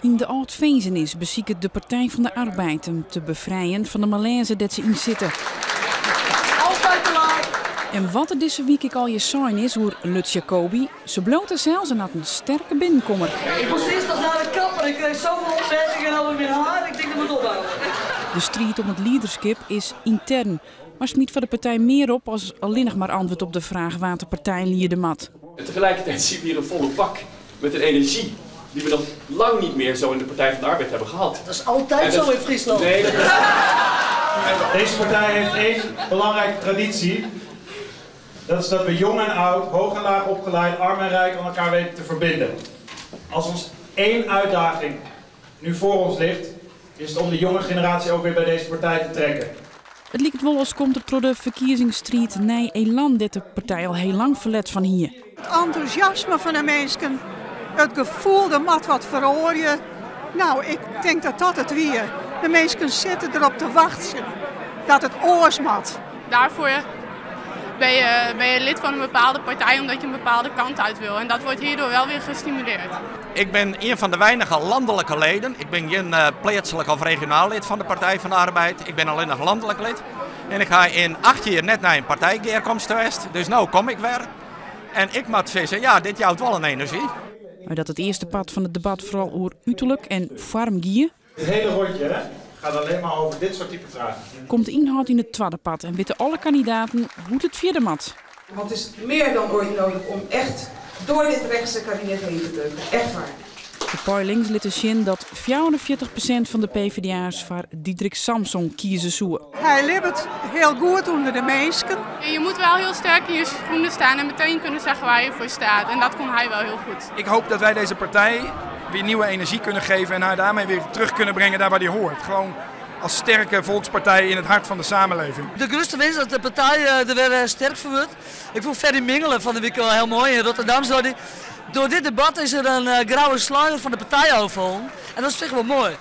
In de Oud-Vezenis beziekt de Partij van de Arbeid hem te bevrijden van de malaise dat ze in zitten. Altijd te laat! En wat er deze week ik al je sign is hoe Lutz Jacobi, ze bloot er zelfs en had een sterke binnenkommer. Ik moest eerst nog naar de kapper, ik kreeg zoveel opzettingen over mijn haar, ik denk dat moet ophouden. De strijd om het leaderschap is intern, maar smiet van de partij meer op als alleen nog maar antwoord op de vraag waar de partij lierde mat. En tegelijkertijd zien we hier een volle bak met een energie die we nog lang niet meer zo in de Partij van de Arbeid hebben gehad. Dat is altijd zo in Friesland. Nee, dat is... Deze partij heeft één belangrijke traditie. Dat is dat we jong en oud, hoog en laag opgeleid, arm en rijk aan elkaar weten te verbinden. Als ons één uitdaging nu voor ons ligt, is het om de jonge generatie ook weer bij deze partij te trekken. Het lijkt wel als komt er door de verkiezingsstrijd nee elan dat de partij al heel lang verlet van hier. Het enthousiasme van de mensen, het gevoel, de mat wat verhoor. Nou, ik denk dat dat het weer. De mensen zitten erop te wachten dat het oorsmat. Daarvoor ben je lid van een bepaalde partij omdat je een bepaalde kant uit wil. En dat wordt hierdoor wel weer gestimuleerd. Ik ben een van de weinige landelijke leden. Ik ben geen plaatselijk of regionaal lid van de Partij van de Arbeid. Ik ben alleen nog landelijk lid. En ik ga in 8 jaar net naar een partijgeerkomst geweest. Dus nu kom ik weer. En ik moet zeggen, ja, dit jouwt wel een energie. Maar dat het eerste pad van het debat vooral over uiterlijk en farm gier. Het hele rondje hè, gaat alleen maar over dit soort type vragen. Komt de inhoud in het tweede pad en weten alle kandidaten hoe het vierde mat. Want het is meer dan ooit nodig om echt door dit rechtse kabinet heen te drukken. Echt waar. De peilings lieten zien dat 44% van de PvdA'ers voor Diederik Samson kiezen zoeken. Hij leeft heel goed onder de mensen. Je moet wel heel sterk in je schoenen staan en meteen kunnen zeggen waar je voor staat. En dat kon hij wel heel goed. Ik hoop dat wij deze partij weer nieuwe energie kunnen geven en haar daarmee weer terug kunnen brengen daar waar die hoort. Gewoon als sterke volkspartij in het hart van de samenleving. De grootste winst dat de partij er weer sterk voor wordt. Ik vond Ferry Mingelen van de week wel heel mooi in Rotterdam. Door dit debat is er een grauwe sluier van de partij overvallen. En dat is toch wel mooi.